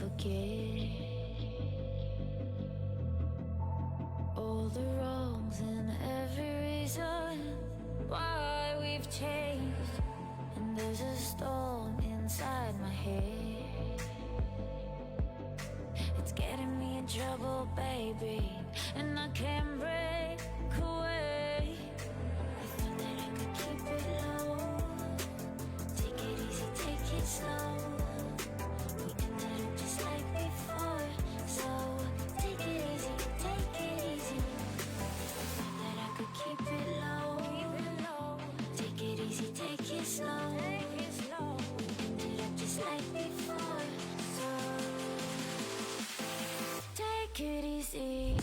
forget all the wrongs and every reason why we've changed. And there's a storm inside my head. It's getting me in trouble, baby, and I can't break away. I thought that I could keep it low. Take it easy, take it slow. We ended up just like before, so take it easy, take it easy. I thought that I could keep it low. Take it easy, take it slow. We ended up just like before, so take it easy.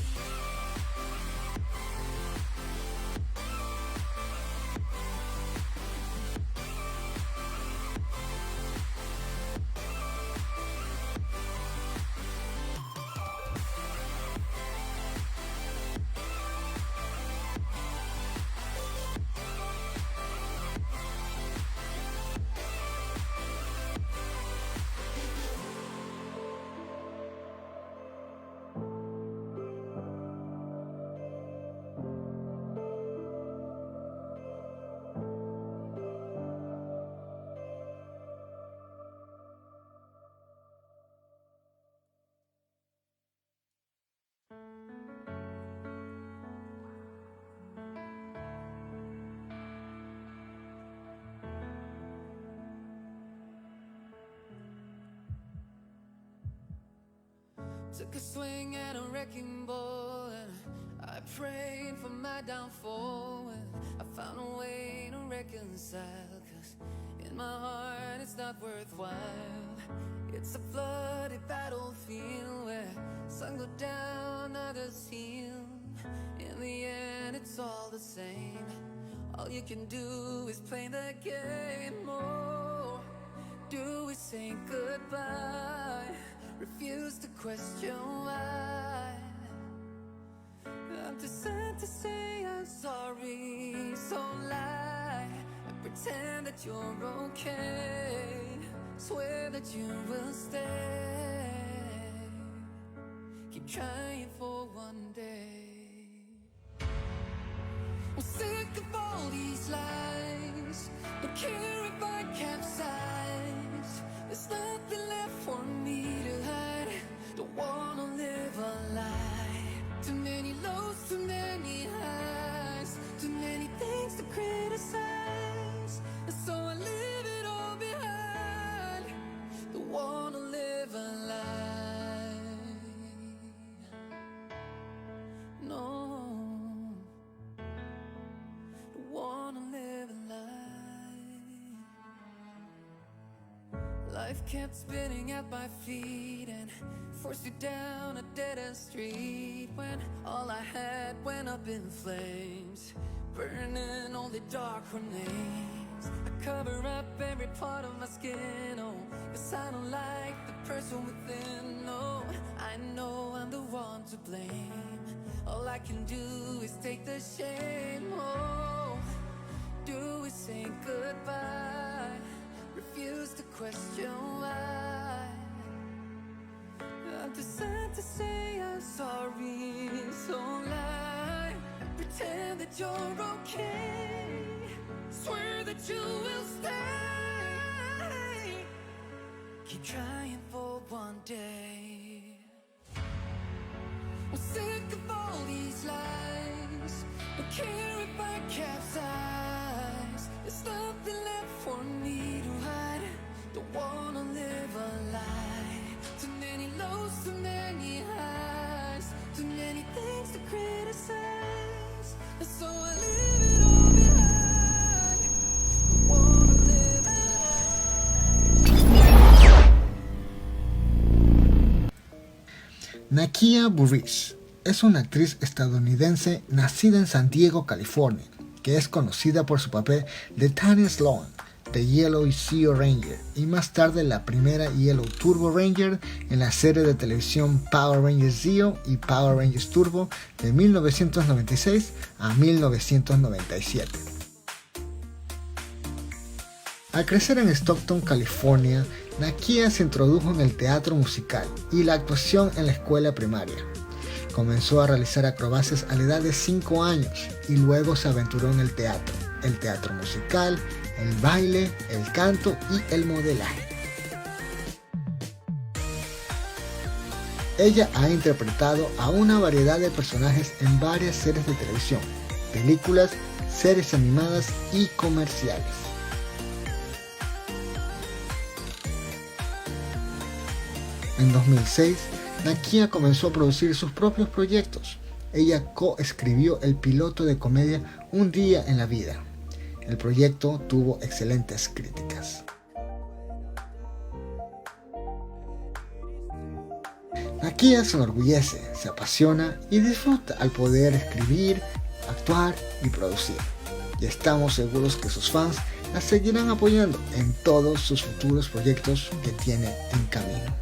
Took a swing at a wrecking ball and I prayed for my downfall, and I found a way to reconcile, 'cause in my heart it's not worthwhile. It's a bloody battlefield where some go down, others heal. In the end it's all the same. All you can do is play the game. Oh, do we say goodbye? Refuse to question why. I'm too sad to say I'm sorry, so lie and pretend that you're okay. Swear that you will stay. Keep trying for one day. I'm sick of all these lies. Don't care if I capsize. There's nothing left for me to hide. Don't wanna live a lie. Too many lows, too many highs. Too many things to criticize. And so I leave it all behind. Don't wanna live a lie. No, don't wanna live a lie. Life kept spinning at my feet and forced you down a dead-end street, when all I had went up in flames, burning only dark remains. I cover up every part of my skin, oh, 'cause I don't like the person within. No, I know I'm the one to blame. All I can do is take the shame. Oh, do we say goodbye? Refuse to question why. I'm too sad to say I'm sorry, so lie and pretend that you're okay. Swear that you will stay. Keep trying for one day. I'm sick of all these lies. Don't care if I capsize. There's nothing left for me to hide. Don't wanna live a lie. Too many lows, too many highs. Too many things to criticize. And so I leave it all behind. Don't wanna live a lie. Nakia Burrise es una actriz estadounidense nacida en San Diego, California, que es conocida por su papel de Tanya Sloan de Yellow y Zeo Ranger, y más tarde la primera Yellow Turbo Ranger en la serie de televisión Power Rangers Zeo y Power Rangers Turbo de 1996 a 1997. Al crecer en Stockton, California, Nakia se introdujo en el teatro musical y la actuación en la escuela primaria. Comenzó a realizar acrobacias a la edad de 5 años y luego se aventuró en el teatro musical, el baile, el canto y el modelaje. Ella ha interpretado a una variedad de personajes en varias series de televisión, películas, series animadas y comerciales. En 2006, Nakia comenzó a producir sus propios proyectos. Ella coescribió el piloto de comedia Un día en la vida. El proyecto tuvo excelentes críticas. Nakia se enorgullece, se apasiona y disfruta al poder escribir, actuar y producir. Y estamos seguros que sus fans la seguirán apoyando en todos sus futuros proyectos que tiene en camino.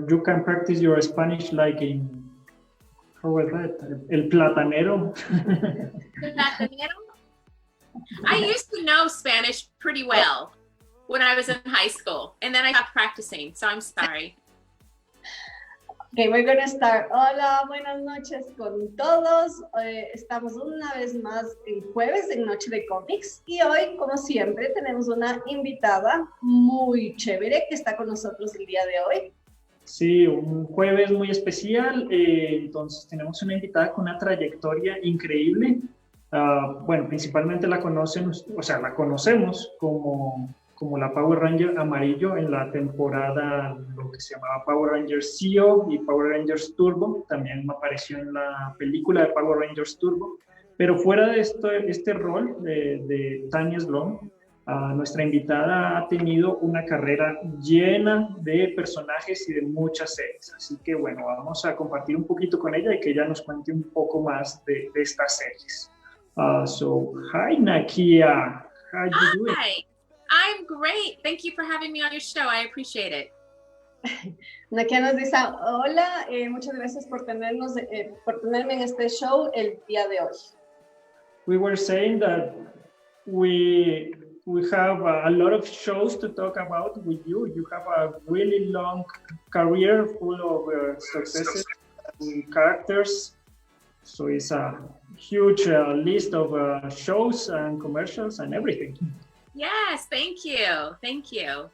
You can practice your Spanish like in, how was that? El platanero. El platanero? I used to know Spanish pretty well when I was in high school, and then I stopped practicing, so I'm sorry. Okay, we're gonna start. Hola, buenas noches con todos. Estamos una vez más el jueves en Noche de Cómics y hoy, como siempre, tenemos una invitada muy chévere que está con nosotros el día de hoy. Sí, un jueves muy especial, entonces tenemos una invitada con una trayectoria increíble. Bueno, principalmente la conocemos como la Power Ranger amarillo en la temporada, lo que se llamaba Power Rangers Zeo y Power Rangers Turbo. También apareció en la película de Power Rangers Turbo. Pero fuera de este rol de Tanya Sloan, nuestra invitada ha tenido una carrera llena de personajes y de muchas series. Así que bueno, vamos a compartir un poquito con ella y que ella nos cuente un poco más de estas series. So, hi Nakia, how you doing? Hi, I'm great. Thank you for having me on your show. I appreciate it. Nakia nos dice, hola, muchas gracias por tenerme en este show el día de hoy. We were saying that we have a lot of shows to talk about with you. You have a really long career full of successes and characters. So it's a huge list of shows and commercials and everything. Yes, thank you. Thank you.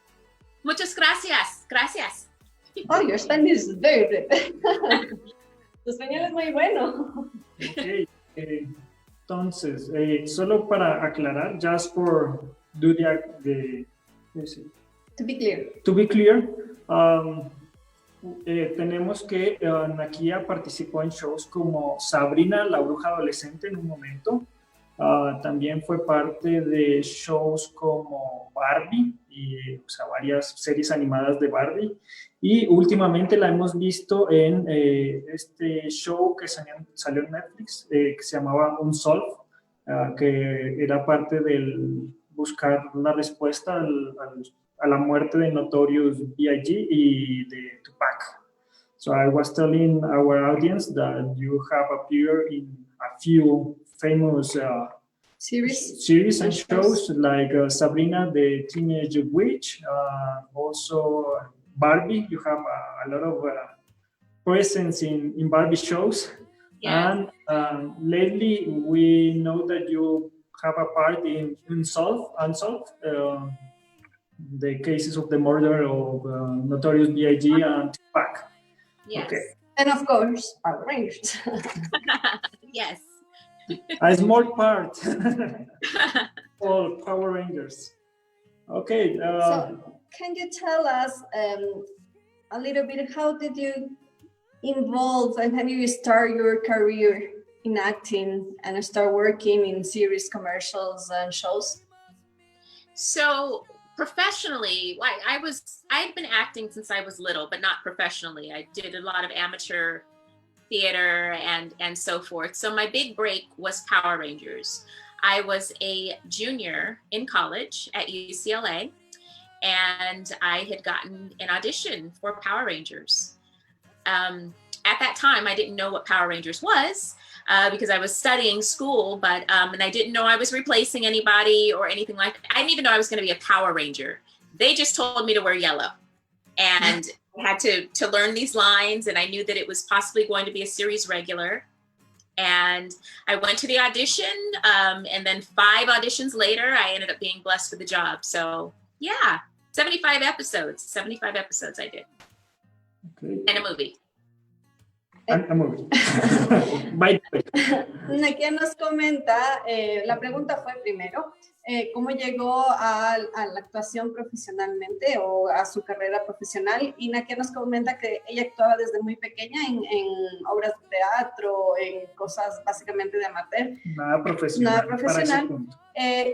Muchas gracias. Gracias. Oh, your Spanish is very good. Tu español es muy bueno. Okay. Entonces, solo para aclarar, just for do To be clear. To be clear, tenemos que Nakia participó en shows como Sabrina, la bruja adolescente en un momento. También fue parte de shows como Barbie, varias series animadas de Barbie. Y últimamente la hemos visto en este show que salió en Netflix, que se llamaba Unsolved, que era parte del buscar una respuesta a la muerte de Notorious B.I.G. y de Tupac. So I was telling our audience that you have appeared in a few famous series and shows like Sabrina the Teenage Witch, also Barbie. You have a lot of presence in Barbie shows. Yes. And lately we know that you have a part in Unsolved, the cases of the murder of Notorious B.I.G. and Tupac. Yes. Okay. And of course, Power Rangers. Yes. A small part. All Power Rangers. Okay. So, can you tell us a little bit, how did you involve and how did you start your career in acting and start working in series, commercials, and shows? So professionally, I had been acting since I was little, but not professionally. I did a lot of amateur theater and so forth. So my big break was Power Rangers. I was a junior in college at UCLA, and I had gotten an audition for Power Rangers. at that time, I didn't know what Power Rangers was because I was studying school, but and I didn't know I was replacing anybody or anything like that. I didn't even know I was going to be a Power Ranger. They just told me to wear yellow. And I had to learn these lines, and I knew that it was possibly going to be a series regular. And I went to the audition, and then 5 auditions later, I ended up being blessed with the job. So yeah, 75 episodes I did. Okay. And a movie. A movie. By the way. Nakia nos comenta, la pregunta fue primero, cómo llegó a la actuación profesionalmente o a su carrera profesional, y Nakia nos comenta que ella actuaba desde muy pequeña en obras de teatro, en cosas básicamente de amateur. Nada profesional.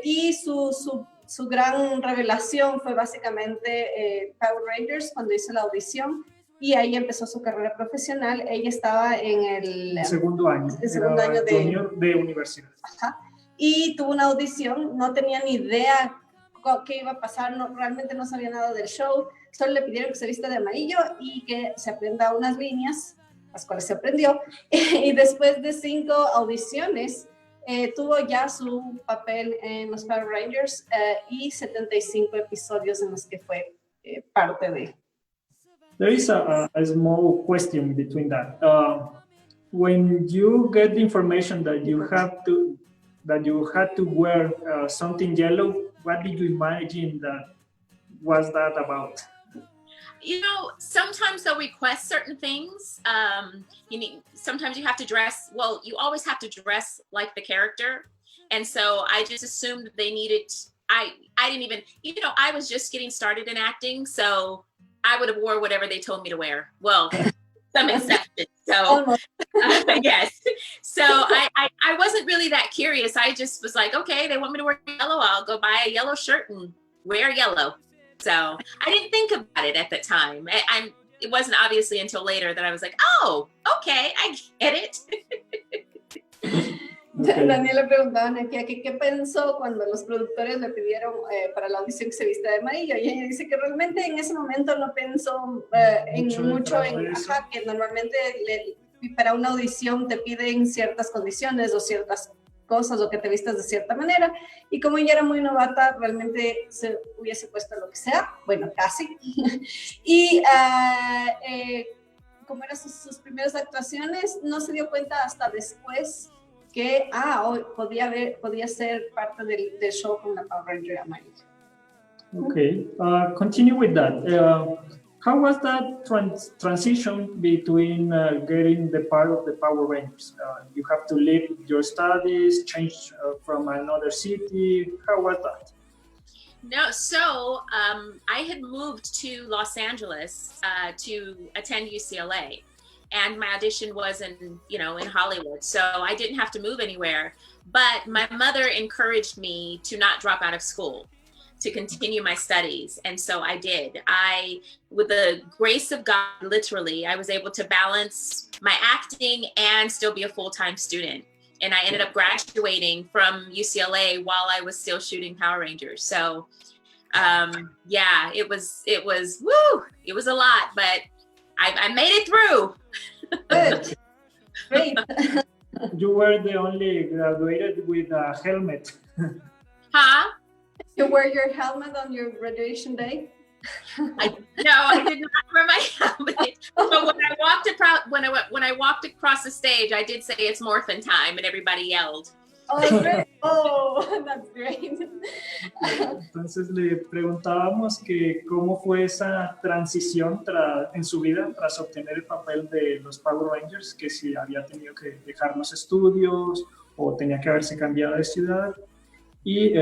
Y su gran revelación fue básicamente Power Rangers, cuando hizo la audición. Y ahí empezó su carrera profesional. Ella estaba en el segundo año de universidad. Ajá. Y tuvo una audición, no tenía ni idea qué iba a pasar, realmente no sabía nada del show, solo le pidieron que se vista de amarillo y que se aprenda unas líneas, las cuales se aprendió. Y después de 5 audiciones, tuvo ya su papel en los Power Rangers y 75 episodios en los que fue parte de. There is a small question between that. When you get the information that you had to wear something yellow, what did you imagine that was that about? You know, sometimes they'll request certain things. Sometimes you have to dress, well, you always have to dress like the character. And so I just assumed that they needed, I didn't even, I was just getting started in acting. So I would have wore whatever they told me to wear. Well, some exceptions. So yes. So I wasn't really that curious. I just was like, okay, they want me to wear yellow. I'll go buy a yellow shirt and wear yellow. So I didn't think about it at the time. It wasn't obviously until later that I was like, oh, okay, I get it. Okay. Daniela preguntaba a Nakia que qué pensó cuando los productores le pidieron para la audición que se vista de amarillo, y ella dice que realmente en ese momento no pensó mucho en que normalmente para una audición te piden ciertas condiciones o ciertas cosas o que te vistas de cierta manera, y como ella era muy novata realmente se hubiese puesto lo que sea, bueno, casi. Y como eran sus primeras actuaciones, no se dio cuenta hasta después que podía ser parte del show con la Power Ranger amarilla. Okay, continue with that. How was that transition between getting the part of the Power Rangers? You have to leave your studies, change from another city. How was that? No, so I had moved to Los Angeles to attend UCLA. And my audition was in Hollywood. So I didn't have to move anywhere. But my mother encouraged me to not drop out of school, to continue my studies. And so I did. With the grace of God, literally, I was able to balance my acting and still be a full-time student. And I ended up graduating from UCLA while I was still shooting Power Rangers. So yeah, it was woo! It was a lot, but I made it through. Good. Great. You were the only graduated with a helmet. Huh? You wear your helmet on your graduation day? No, I did not wear my helmet. But when I walked across the stage, I did say it's morphin time, and everybody yelled. Oh, great. Oh, that's great. Entonces le preguntábamos que cómo fue esa transición en su vida tras obtener el papel de los Power Rangers, que si había tenido que dejar los estudios o tenía que haberse cambiado de ciudad. Y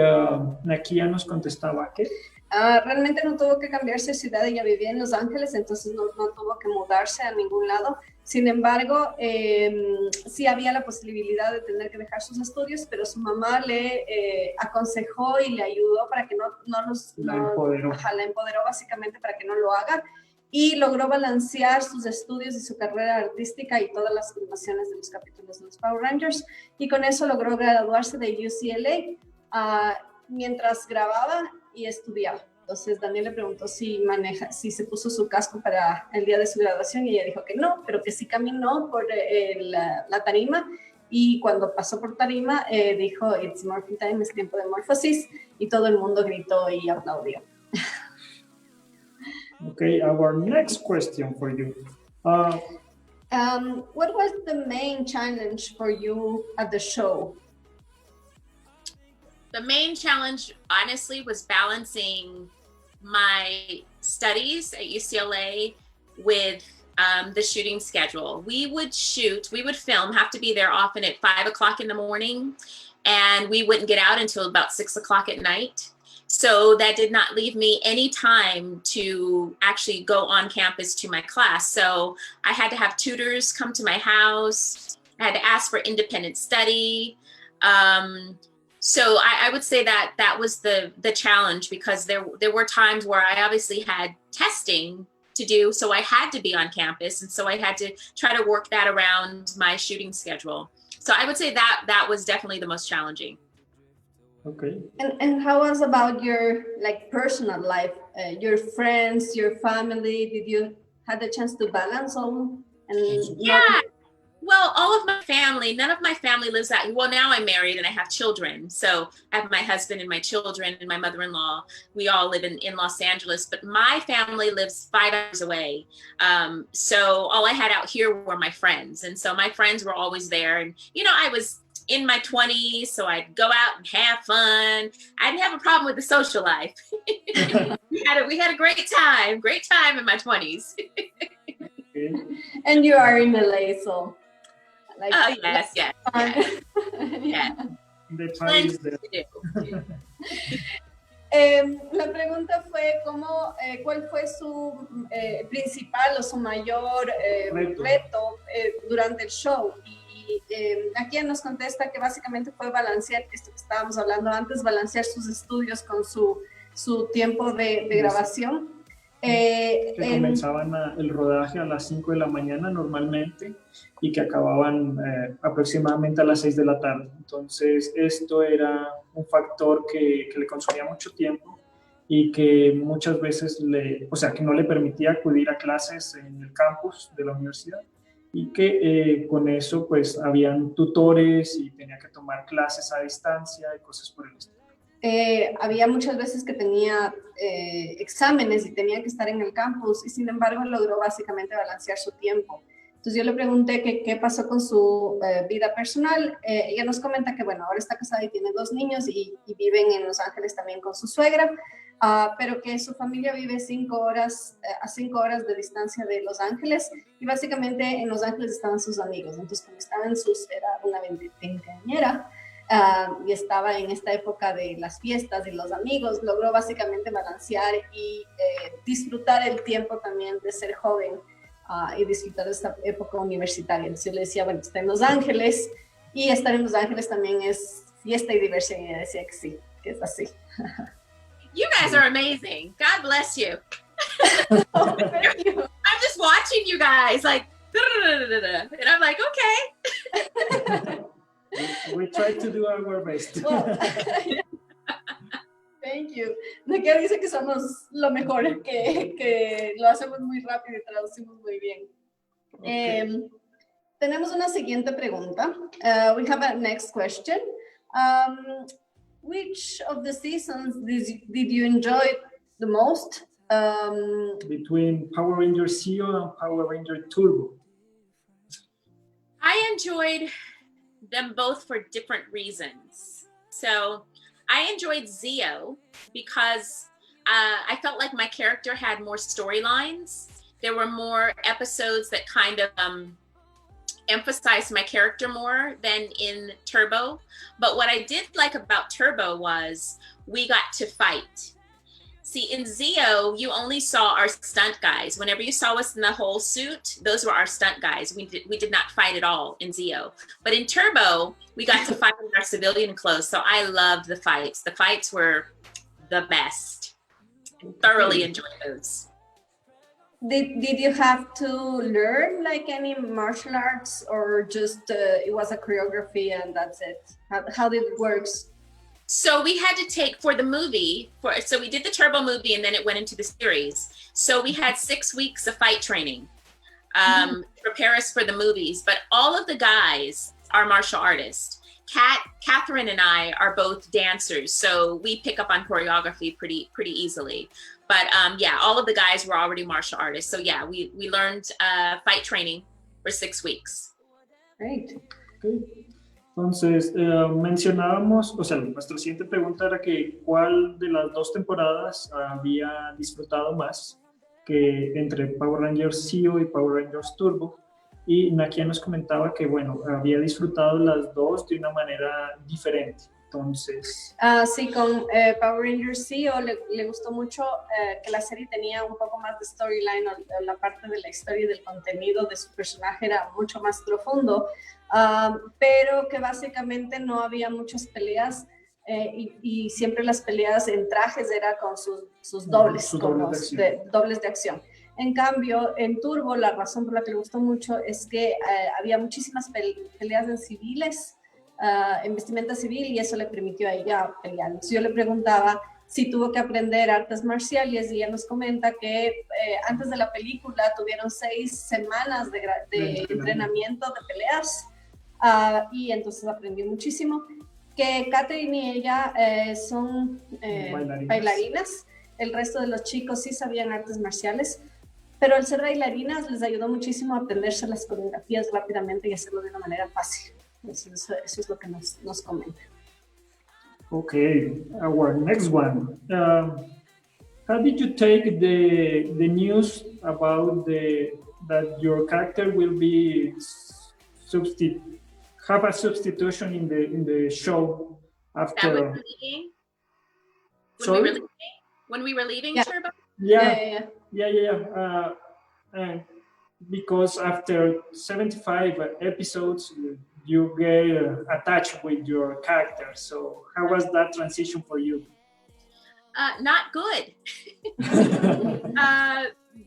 Nakia nos contestaba que realmente no tuvo que cambiarse de ciudad, ella vivía en Los Ángeles, entonces no tuvo que mudarse a ningún lado. Sin embargo, sí había la posibilidad de tener que dejar sus estudios, pero su mamá le aconsejó y le ayudó para que la empoderó básicamente para que no lo haga, y logró balancear sus estudios y su carrera artística y todas las filmaciones de los capítulos de los Power Rangers, y con eso logró graduarse de UCLA mientras grababa y estudiaba. Entonces Daniel le preguntó si se puso su casco para el día de su graduación y ella dijo que no, pero que sí caminó por la tarima y cuando pasó por tarima dijo "It's morphing time", es tiempo de morfosis, y todo el mundo gritó y aplaudió. Okay, our next question for you. What was the main challenge for you at the show? The main challenge, honestly, was balancing my studies at UCLA with the shooting schedule. We would film, have to be there often at 5 o'clock in the morning, and we wouldn't get out until about 6 o'clock at night. So that did not leave me any time to actually go on campus to my class. So I had to have tutors come to my house. I had to ask for independent study. So I would say that was the challenge, because there were times where I obviously had testing to do, so I had to be on campus, and so I had to try to work that around my shooting schedule. So I would say that was definitely the most challenging. Okay. And how was about your personal life, your friends, your family? Did you have the chance to balance all? Yeah. Well, all of my family, none of my family lives out. Well, now I'm married and I have children. So I have my husband and my children and my mother-in-law. We all live in Los Angeles, but my family lives 5 hours away. So all I had out here were my friends. And so my friends were always there. And, I was in my 20s, so I'd go out and have fun. I didn't have a problem with the social life. we had a great time in my 20s. Okay. And you are in LA, so yes. Yeah. The time is there. La pregunta fue cuál fue su principal o su mayor reto durante el show. Y Nakia nos contesta que básicamente fue balancear esto que estábamos hablando antes, balancear sus estudios con su tiempo de grabación. Que comenzaban el rodaje a las 5 de la mañana normalmente y que acababan aproximadamente a las 6 de la tarde. Entonces esto era un factor que le consumía mucho tiempo y que muchas veces que no le permitía acudir a clases en el campus de la universidad, y que con eso pues habían tutores y tenía que tomar clases a distancia y cosas por el estilo. Había muchas veces que tenía exámenes y tenía que estar en el campus, y sin embargo logró básicamente balancear su tiempo. Entonces yo le pregunté qué pasó con su vida personal. Ella nos comenta que ahora está casada y tiene 2 niños y viven en Los Ángeles también con su suegra, pero que su familia vive a 5 horas de distancia de Los Ángeles, y básicamente en Los Ángeles estaban sus amigos. Entonces como estaba era una veinteañera, y estaba en esta época de las fiestas y los amigos, logró básicamente balancear y disfrutar el tiempo también de ser joven y disfrutar de esta época universitaria. Entonces yo le decía, está en Los Ángeles, y estar en Los Ángeles también es fiesta y diversión, y ella decía que sí, que es así. You guys are amazing. God bless you. Oh, thank you. I'm just watching you guys and I'm like, okay. We try to do our best. Well, thank you. Nakia dice que somos lo mejor, que lo hacemos muy rápido y traducimos muy bien. Okay. Tenemos una siguiente pregunta. We have a next question. Which of the seasons did you enjoy the most? Between Power Ranger Zeo and Power Ranger Turbo. I enjoyed them both for different reasons. So I enjoyed Zeo because I felt like my character had more storylines. There were more episodes that kind of emphasized my character more than in Turbo. But what I did like about Turbo was we got to fight. See, in Zeo, you only saw our stunt guys. Whenever you saw us in the whole suit, those were our stunt guys. We did not fight at all in Zeo. But in Turbo, we got to fight in our civilian clothes. So I loved the fights. The fights were the best. Thoroughly enjoyed those. Did you have to learn any martial arts, or just it was a choreography and that's it? How did it work? So we had to take for the movie, so we did the Turbo movie and then it went into the series. So we had 6 weeks of fight training to prepare us for the movies. But all of the guys are martial artists. Catherine and I are both dancers, so we pick up on choreography pretty easily. But yeah, all of the guys were already martial artists. So yeah, we learned fight training for 6 weeks. Great. Okay. Entonces, mencionábamos, o sea, nuestra siguiente pregunta era que cuál de las dos temporadas había disfrutado más, que entre Power Rangers Zeo y Power Rangers Turbo. Y Nakia nos comentaba que, bueno, había disfrutado las dos de una manera diferente. Entonces... sí, con Power Rangers Zeo le gustó mucho que la serie tenía un poco más de storyline, o la parte de la historia y del contenido de su personaje era mucho más profundo, pero que básicamente no había muchas peleas y siempre las peleas en trajes era con sus dobles, dobles de acción. En cambio, en Turbo, la razón por la que le gustó mucho es que había muchísimas peleas en civiles, en vestimenta civil, y eso le permitió a ella pelear. Entonces yo le preguntaba si tuvo que aprender artes marciales y ella nos comenta que antes de la película tuvieron 6 semanas de entrenamiento de peleas y entonces aprendió muchísimo. Que Catherine y ella son bailarinas. El resto de los chicos sí sabían artes marciales, pero el ser bailarinas les ayudó muchísimo a aprenderse las coreografías rápidamente y hacerlo de una manera fácil. Eso es lo que nos comenta. Okay, our next one. How did you take the news about that your character will be have a substitution in the show after? When we were leaving yeah. Turbo? Yeah. And because after 75 episodes, you get attached with your character. So how was that transition for you? Not good.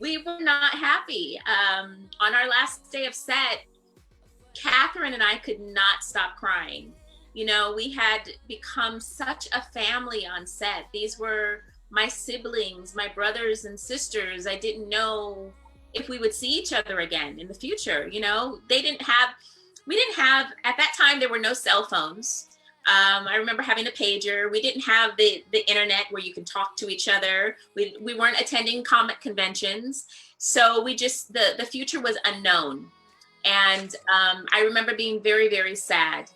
We were not happy. On our last day of set, Catherine and I could not stop crying. You know, we had become such a family on set. These were my siblings, my brothers and sisters. I didn't know if we would see each other again in the future. You know, we didn't have, at that time, there were no cell phones. I remember having a pager. We didn't have the internet where you can talk to each other. We weren't attending comic conventions. So we just, the future was unknown. And I remember being very, very sad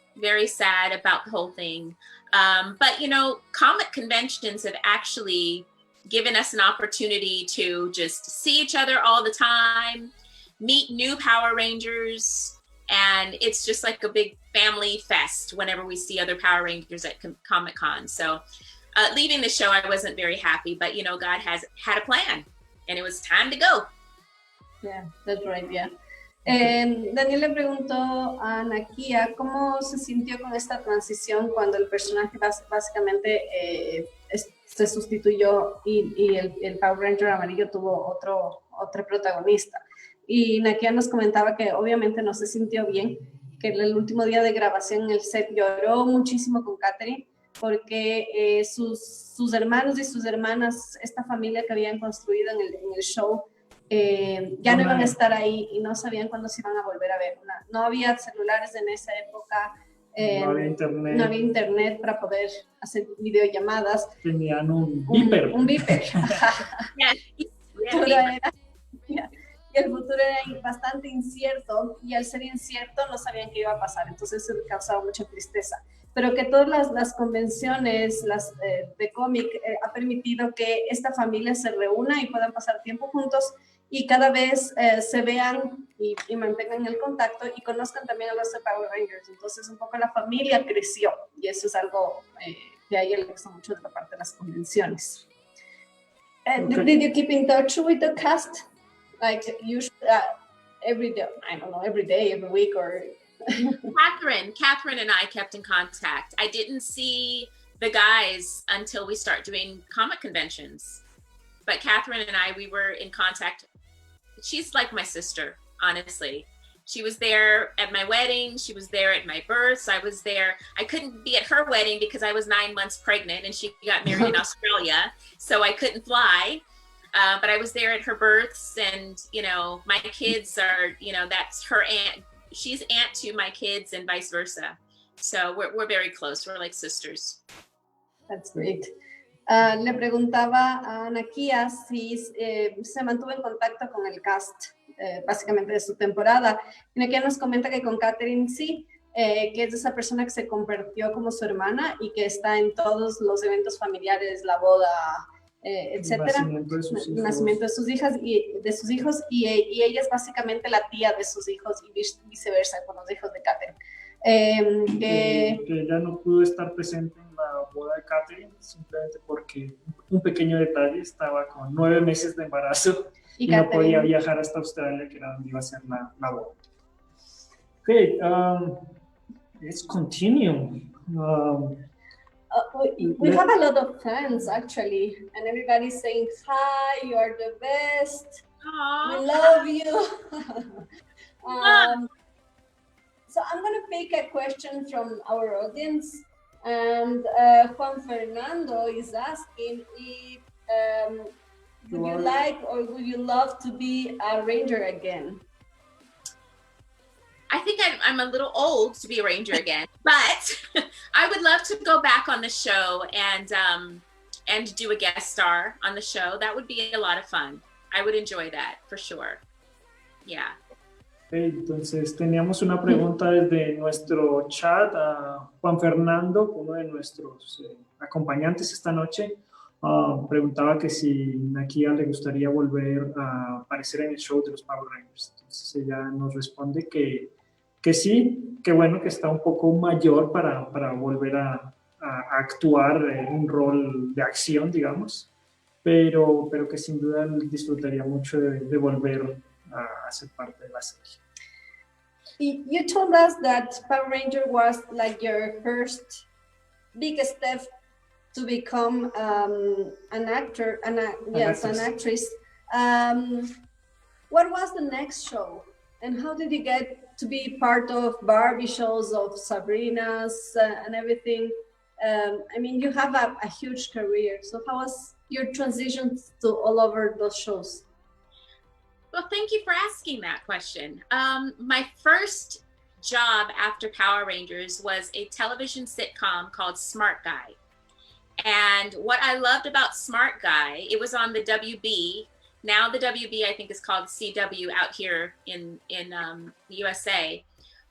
about the whole thing. But, you know, comic conventions have actually given us an opportunity to just see each other all the time, meet new Power Rangers, and it's just like a big family fest whenever we see other Power Rangers at Comic-Con. So leaving the show, I wasn't very happy, but, you know, God has had a plan, and it was time to go. Yeah, that's right, yeah. Daniel le preguntó a Nakia cómo se sintió con esta transición cuando el personaje básicamente se sustituyó y el Power Ranger amarillo tuvo otro protagonista. Y Nakia nos comentaba que obviamente no se sintió bien, que el último día de grabación en el set lloró muchísimo con Catherine porque sus hermanos y sus hermanas, esta familia que habían construido en el show, ya no iban a estar ahí y no sabían cuándo se iban a volver a ver. No había celulares en esa época, no había internet para poder hacer videollamadas. Tenían un beeper. Un beeper. Y el futuro era bastante incierto, y al ser incierto no sabían qué iba a pasar, entonces eso causaba mucha tristeza. Pero que todas las convenciones de cómic ha permitido que esta familia se reúna y puedan pasar tiempo juntos y cada vez se vean y mantengan el contacto y conozcan también a los Power Rangers. Entonces un poco la familia creció y eso es algo que a ella le gusta mucho de la parte de las convenciones. Okay. Did you keep in touch with the cast? Like usually every day, I don't know, every day, every week, or... Catherine and I kept in contact. I didn't see the guys until we start doing comic conventions. But Catherine and I, we were in contact. She's like my sister, honestly. She was there at my wedding. She was there at my births. I was there. I couldn't be at her wedding because I was 9 months pregnant and she got married in Australia. So I couldn't fly. But I was there at her births, and, you know, my kids are, you know, that's her aunt. She's aunt to my kids and vice versa. So we're very close. We're like sisters. That's great. Le preguntaba a Nakia si se mantuvo en contacto con el cast, básicamente de su temporada. Y Nakia nos comenta que con Catherine sí, que es esa persona que se convirtió como su hermana y que está en todos los eventos familiares, la boda, etcétera, nacimiento de sus hijas y de sus hijos, y ella es básicamente la tía de sus hijos y viceversa con los hijos de Catherine. Que ella no pudo estar presente en la boda de Catherine simplemente porque un pequeño detalle, estaba con 9 meses de embarazo y no podía viajar hasta Australia, que era donde iba a ser la boda. Okay, let's continue. We have a lot of fans actually, and everybody's saying hi, you are the best. Aww. We love you. So I'm going to pick a question from our audience, and Juan Fernando is asking if would you like or would you love to be a ranger again? I think I'm a little old to be a ranger again, but I would love to go back on the show and do a guest star on the show. That would be a lot of fun. I would enjoy that for sure. Yeah. Entonces teníamos una pregunta desde nuestro chat a Juan Fernando, uno de nuestros acompañantes esta noche. Preguntaba que si Nakia le gustaría volver a aparecer en el show de los Power Rangers. Entonces ella nos responde que sí, que bueno, que está un poco mayor para volver a actuar en un rol de acción, digamos, pero que sin duda disfrutaría mucho de volver a ser parte de la serie. You told us that Power Ranger was like your first big step to become an actor, an actress. What was the next show, and how did you get to be part of Barbie shows, of Sabrina's and everything? I mean, you have a huge career, so how was your transition to all over those shows? Well, thank you for asking that question. My first job after Power Rangers was a television sitcom called Smart Guy. And what I loved about Smart Guy, it was on the WB. Now the WB, I think, is called CW out here in the USA.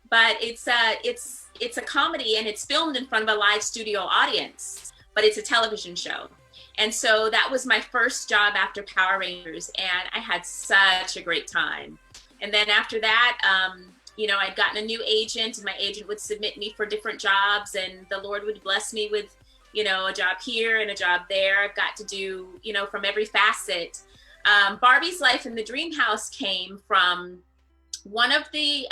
But it's a comedy, and it's filmed in front of a live studio audience, but it's a television show. And so that was my first job after Power Rangers, and I had such a great time. And then after that, you know, I'd gotten a new agent, and my agent would submit me for different jobs, and the Lord would bless me with, you know, a job here and a job there. I've got to do, you know, from every facet. Barbie's Life in the Dream House came from one of the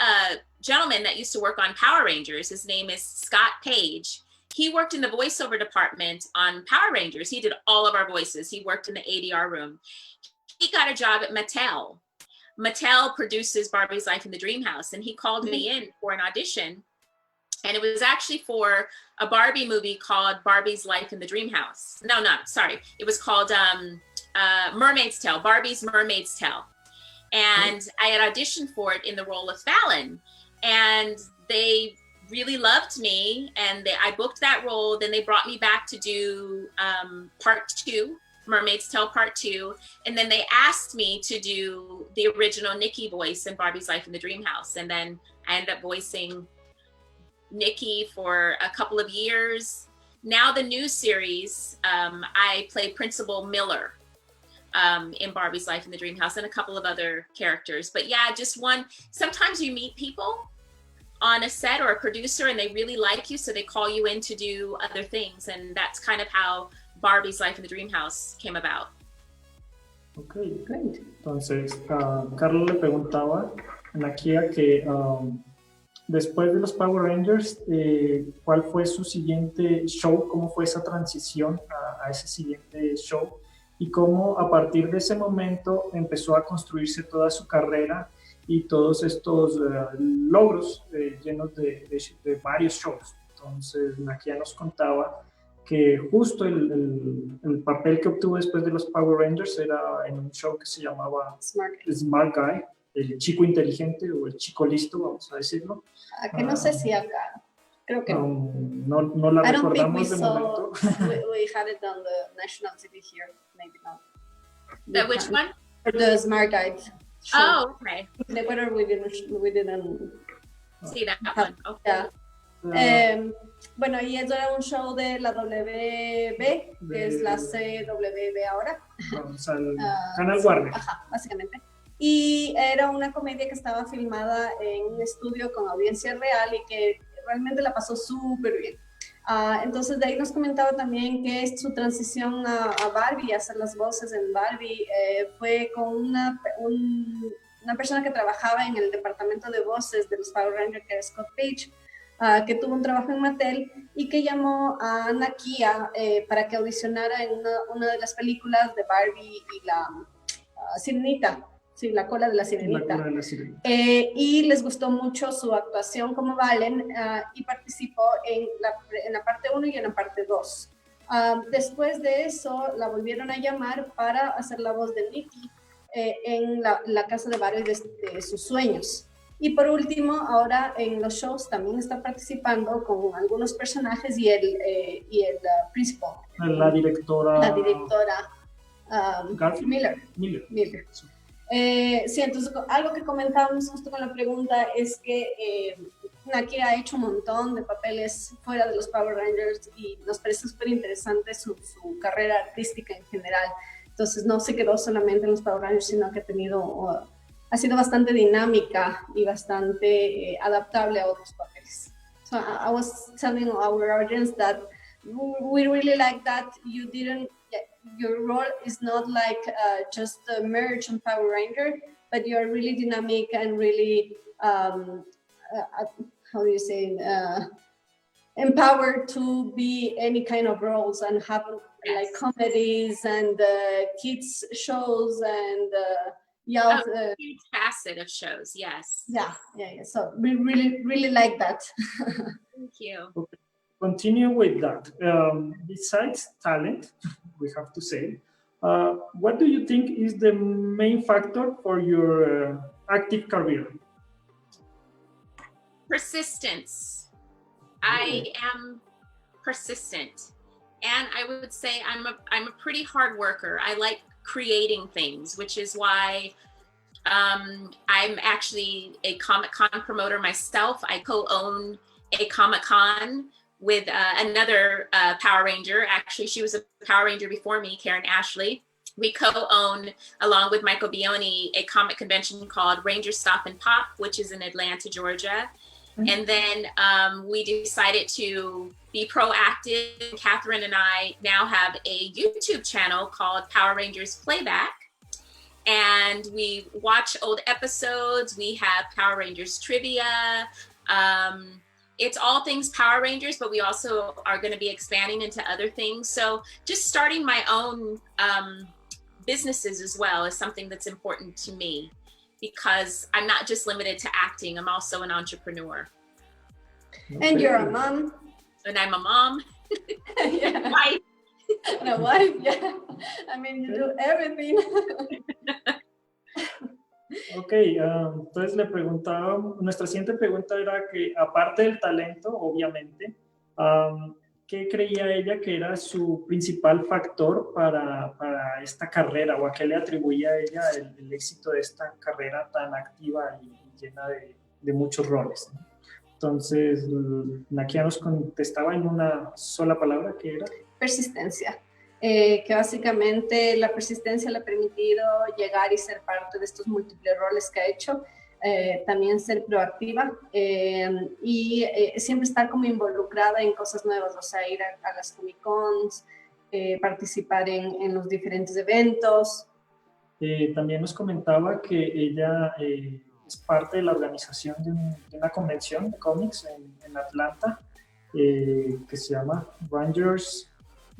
gentlemen that used to work on Power Rangers. His name is Scott Page. He worked in the voiceover department on Power Rangers. He did all of our voices. He worked in the ADR room. He got a job at Mattel. Mattel produces Barbie's Life in the Dream House, and he called me in for an audition. And it was actually for a Barbie movie called Barbie's Life in the Dream House. No, sorry. It was called Mermaid's Tale, Barbie's Mermaid's Tale. And I had auditioned for it in the role of Fallon. And they really loved me, and I booked that role. Then they brought me back to do part 2, Mermaid's Tale part 2. And then they asked me to do the original Nikki voice in Barbie's Life in the Dream House. And then I ended up voicing Nikki for a couple of years. Now the new series, I play Principal Miller in Barbie's Life in the Dream House, and a couple of other characters. But yeah, just one. Sometimes you meet people on a set or a producer and they really like you, so they call you in to do other things, and that's kind of how Barbie's Life in the Dream House came about. Okay, great. Entonces, Carlos le preguntaba a Nakia que después de los Power Rangers, ¿cuál fue su siguiente show? ¿Cómo fue esa transición a ese siguiente show? Y cómo a partir de ese momento empezó a construirse toda su carrera y todos estos logros llenos de varios shows. Entonces, Nakia nos contaba que justo el papel que obtuvo después de los Power Rangers era en un show que se llamaba Smart Guy, el chico inteligente o el chico listo, vamos a decirlo. Que no sé si acá, creo que no la recordamos de momento. we had it on the national TV here, maybe not. Which one? The Smart Guide. Oh, okay. In Ecuador, we didn't see that one. Okay. Yeah. Bueno, y eso era un show de la WB, que es la CWB ahora. Vamos al Canal Warner. Ajá, básicamente. Y era una comedia que estaba filmada en un estudio con audiencia real y que realmente la pasó súper bien. Entonces de ahí nos comentaba también que su transición a Barbie, a hacer las voces en Barbie, fue con una persona que trabajaba en el departamento de voces de los Power Rangers, que era Scott Page, que tuvo un trabajo en Mattel y que llamó a Nakia para que audicionara en una de las películas de Barbie y la Sirenita. Sí, la cola de la sirenita. Y les gustó mucho su actuación como Valen y participó en la parte 1 y en la parte 2. Después de eso, la volvieron a llamar para hacer la voz de Nikki en la casa de Barbie de sus sueños. Y por último, ahora en los shows también está participando con algunos personajes y el principal. La directora. Miller. Sí, entonces algo que comentábamos justo con la pregunta es que Nakia ha hecho un montón de papeles fuera de los Power Rangers y nos parece súper interesante su carrera artística en general. Entonces no se quedó solamente en los Power Rangers, sino que ha sido bastante dinámica y bastante adaptable a otros papeles. So I was telling our audience that we really like that your role is not like just a merge on Power Ranger, but you're really dynamic and really, how do you say, empowered to be any kind of roles and have like comedies and kids shows and huge facet of shows, yes. Yeah. So we really like that. Thank you. Okay. Continue with that. Besides talent, we have to say, what do you think is the main factor for your active career? Persistence. I am persistent, and I would say I'm a pretty hard worker. I like creating things, which is why I'm actually a Comic-Con promoter myself. I co-own a Comic-Con with another Power Ranger. Actually, she was a Power Ranger before me, Karen Ashley. We co-own, along with Michael Bioni, a comic convention called Ranger Stop and Pop, which is in Atlanta, Georgia. Mm-hmm. And then we decided to be proactive. Catherine and I now have a YouTube channel called Power Rangers Playback. And we watch old episodes. We have Power Rangers trivia. It's all things Power Rangers, but we also are going to be expanding into other things. So just starting my own businesses as well is something that's important to me, because I'm not just limited to acting. I'm also an entrepreneur. And you're a mom. And I'm a mom. Yeah. Wife. And a wife, yeah. I mean, you do everything. Ok, entonces le preguntaba, nuestra siguiente pregunta era que aparte del talento, obviamente, ¿qué creía ella que era su principal factor para esta carrera, o a qué le atribuía a ella el éxito de esta carrera tan activa y llena de muchos roles, ¿no? Entonces, Nakia nos contestaba en una sola palabra, que era persistencia. Que básicamente la persistencia le ha permitido llegar y ser parte de estos múltiples roles que ha hecho, también ser proactiva y siempre estar como involucrada en cosas nuevas, o sea, ir a las Comic Cons, participar en los diferentes eventos. También nos comentaba que ella es parte de la organización de una convención de cómics en Atlanta, que se llama Rangers.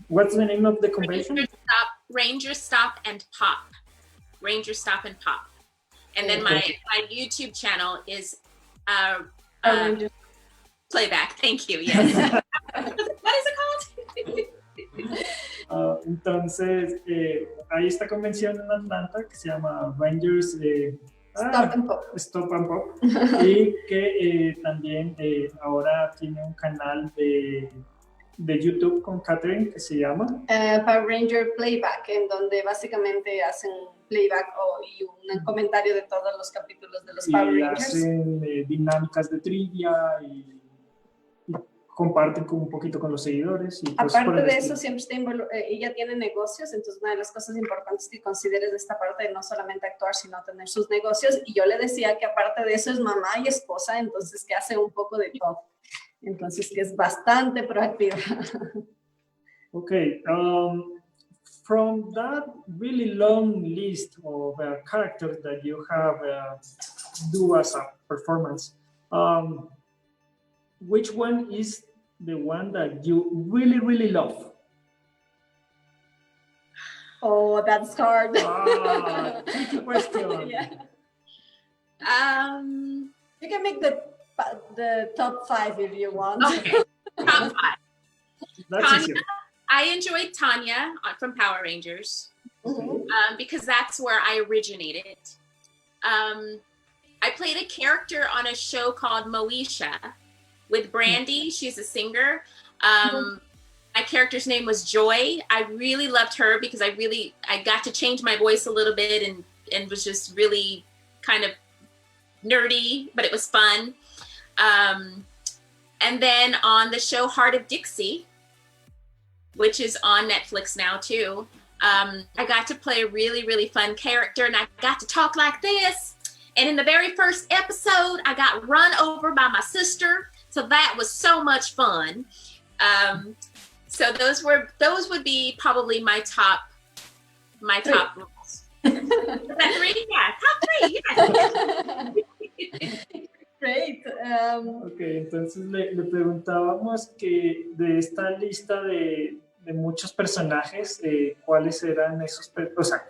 What's the name of the convention? Ranger Stop and Pop. Ranger Stop and Pop. And then my YouTube channel is Playback. Thank you. Yes. What is it called? Entonces, hay esta convención en Atlanta que se llama Rangers Stop and Pop y que también ahora tiene un canal de YouTube con Catherine que se llama Power Ranger Playback, en donde básicamente hacen playback y un comentario de todos los capítulos de los Power Rangers. Hacen dinámicas de trivia y comparten un poquito con los seguidores. Y aparte de eso, siempre está ella tiene negocios, entonces una de las cosas importantes que consideres de esta parte de no solamente actuar, sino tener sus negocios. Y yo le decía que aparte de eso es mamá y esposa, entonces que hace un poco de todo. Entonces que es bastante proactiva. Okay, from that really long list of characters that you have do as a performance, which one is the one that you really, really love? Oh, that's hard. Tricky question. Yeah. You can make the top 5 if you want. Okay, top 5. That's Tanya, easier. I enjoyed Tanya from Power Rangers because that's where I originated. I played a character on a show called Moesha with Brandy. She's a singer. My character's name was Joy. I really loved her because I got to change my voice a little bit and was just really kind of nerdy, but it was fun. And then on the show Heart of Dixie, which is on Netflix now too, I got to play a really, really fun character and I got to talk like this. And in the very first episode, I got run over by my sister. So that was so much fun. So those would be probably my top roles. Is that 3? Yeah, top 3. Yeah. Great. Ok, entonces le preguntábamos que de esta lista de muchos personajes, cuáles eran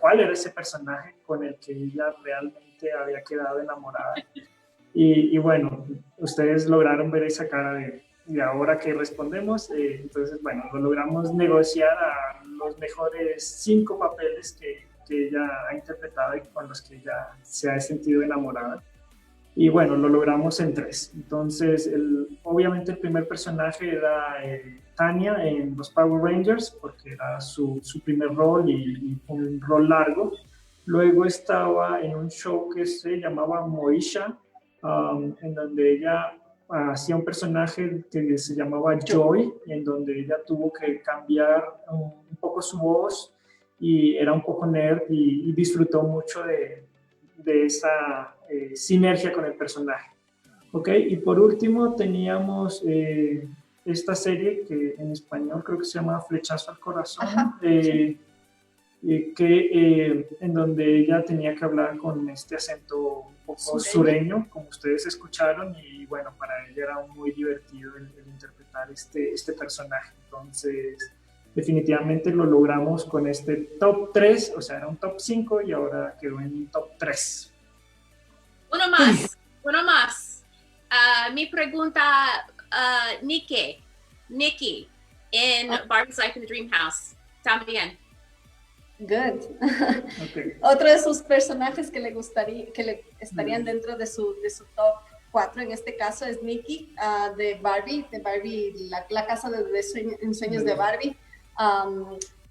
cuál era ese personaje con el que ella realmente había quedado enamorada. Y bueno, ustedes lograron ver esa cara de ahora que respondemos. Entonces, bueno, lo logramos negociar a los mejores 5 papeles que ella ha interpretado y con los que ella se ha sentido enamorada. Y bueno, lo logramos en 3. Entonces, obviamente el primer personaje era Tanya en los Power Rangers, porque era su primer rol y un rol largo. Luego estaba en un show que se llamaba Moesha, en donde ella hacía un personaje que se llamaba Joy, en donde ella tuvo que cambiar un poco su voz y era un poco nerd y disfrutó mucho de esa sinergia con el personaje. Okay, y por último teníamos esta serie que en español creo que se llama Flechazo al Corazón, en donde ella tenía que hablar con este acento un poco sureño, como ustedes escucharon, y bueno, para ella era muy divertido el interpretar este personaje. Entonces, definitivamente lo logramos con este top 3, o sea, era un top 5 y ahora quedó en un top 3. Uno más. Mi pregunta, Nikki in Barbie's Life in the Dream House. También. Good. Okay. Otro de sus personajes que le estarían dentro de su top 4 en este caso es Nikki de Barbie, la casa de ensueños de Barbie.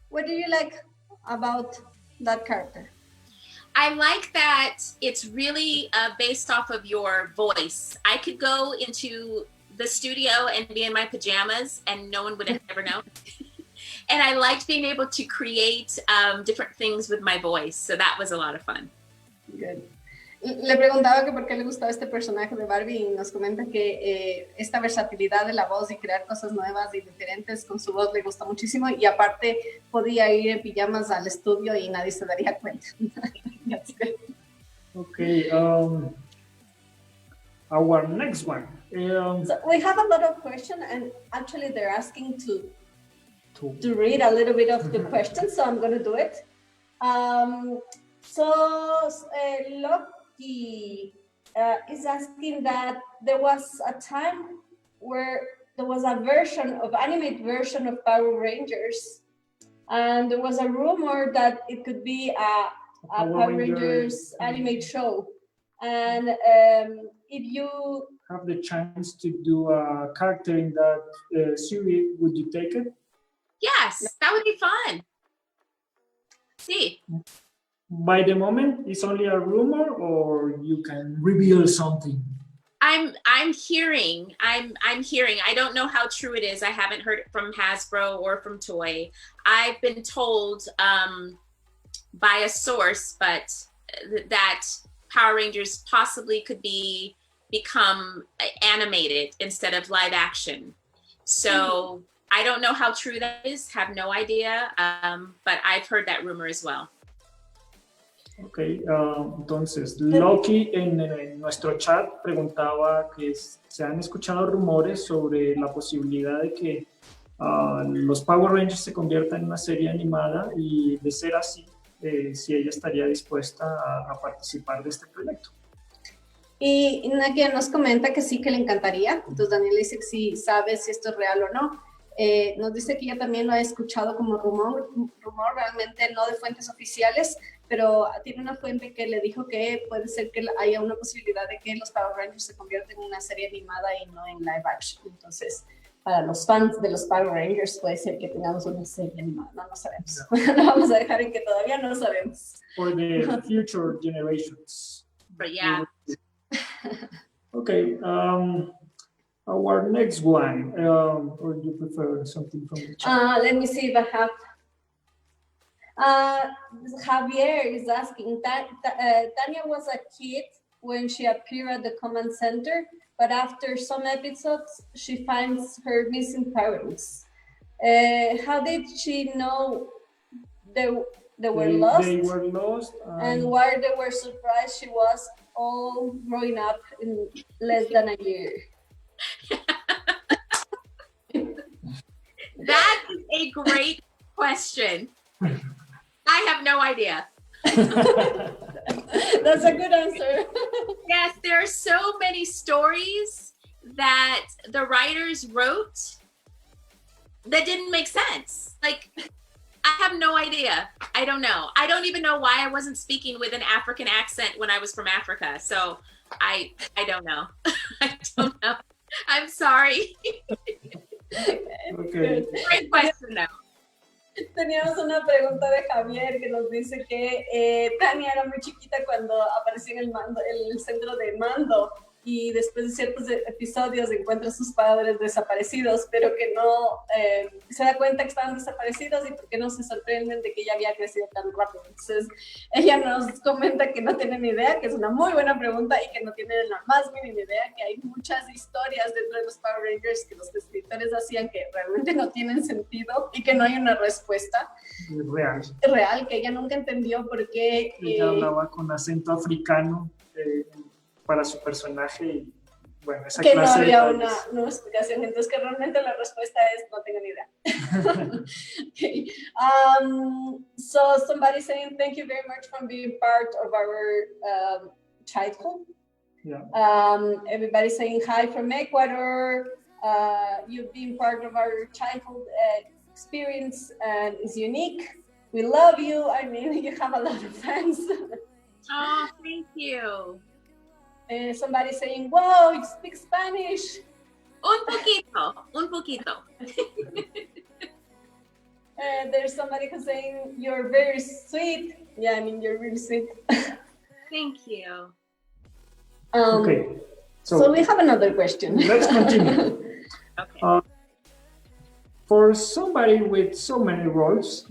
What do you like about that character? I like that it's really based off of your voice. I could go into the studio and be in my pajamas and no one would ever know. And I liked being able to create different things with my voice. So that was a lot of fun. Good. Le preguntaba que por qué le gustaba este personaje de Barbie y nos comenta que esta versatilidad de la voz y crear cosas nuevas y diferentes con su voz le gusta muchísimo y aparte podía ir en pijamas al estudio y nadie se daría cuenta. That's good. Okay, our next one. So we have a lot of questions and actually they're asking to read a little bit of the questions, so I'm going to do it. he is asking that there was a time where there was a animated version of Power Rangers, and there was a rumor that it could be a Power Rangers animated show. And if you have the chance to do a character in that series, would you take it? Yes, that would be fun. See. By the moment, it's only a rumor, or you can reveal something. I'm hearing. I don't know how true it is. I haven't heard it from Hasbro or from Toy. I've been told by a source, but that Power Rangers possibly could become animated instead of live action. So I don't know how true that is. Have no idea. But I've heard that rumor as well. Ok, entonces Loki en nuestro chat preguntaba que se han escuchado rumores sobre la posibilidad de que los Power Rangers se conviertan en una serie animada, y de ser así, si ella estaría dispuesta a participar de este proyecto. Y Nakia nos comenta que sí, que le encantaría. Entonces Daniel dice que sí sabe si esto es real o no. Nos dice que ella también lo ha escuchado como rumor, realmente no de fuentes oficiales, pero tiene una fuente que le dijo que puede ser que haya una posibilidad de que los Power Rangers se conviertan en una serie animada y no en live action. Entonces, para los fans de los Power Rangers puede ser que tengamos una serie animada, no sabemos. No. Lo vamos a dejar en que todavía no sabemos. For the future generations. But yeah. Okay, our next one, or do you prefer something from the chat? Let me see if I have. Javier is asking, Tanya was a kid when she appeared at the command center, but after some episodes, she finds her missing parents. How did she know they were lost? They were lost. And why they were surprised she was all growing up in less than a year? That is a great question. I have no idea. That's a good answer. Yes, there are so many stories that the writers wrote that didn't make sense. Like, I have no idea. I don't know. I don't even know why I wasn't speaking with an African accent when I was from Africa. So I don't know. I don't know. I'm sorry. Okay. Great question though. Teníamos una pregunta de Javier que nos dice que Tania era muy chiquita cuando apareció en el centro de mando, y después de ciertos episodios encuentra a sus padres desaparecidos, pero que no se da cuenta que estaban desaparecidos, y porque no se sorprenden de que ella había crecido tan rápido. Entonces ella nos comenta que no tiene ni idea, que es una muy buena pregunta y que no tiene la más mínima idea, que hay muchas historias dentro de los Power Rangers que los escritores hacían que realmente no tienen sentido y que no hay una respuesta real, que ella nunca entendió por qué ella hablaba con acento africano para su personaje, y bueno, esa que clase no había una explicación. Entonces que realmente la respuesta es no tengo ni idea. Okay. So somebody saying thank you very much for being part of our childhood. Yeah. Everybody saying hi from Ecuador. You've been part of our childhood experience and it's unique. We love you. I mean, you have a lot of fans. Oh, thank you. Somebody saying, wow, you speak Spanish. Un poquito. There's somebody who's saying, you're very sweet. Yeah, I mean, you're really sweet. Thank you. Okay. So we have another question. Let's continue. Okay. For somebody with so many roles,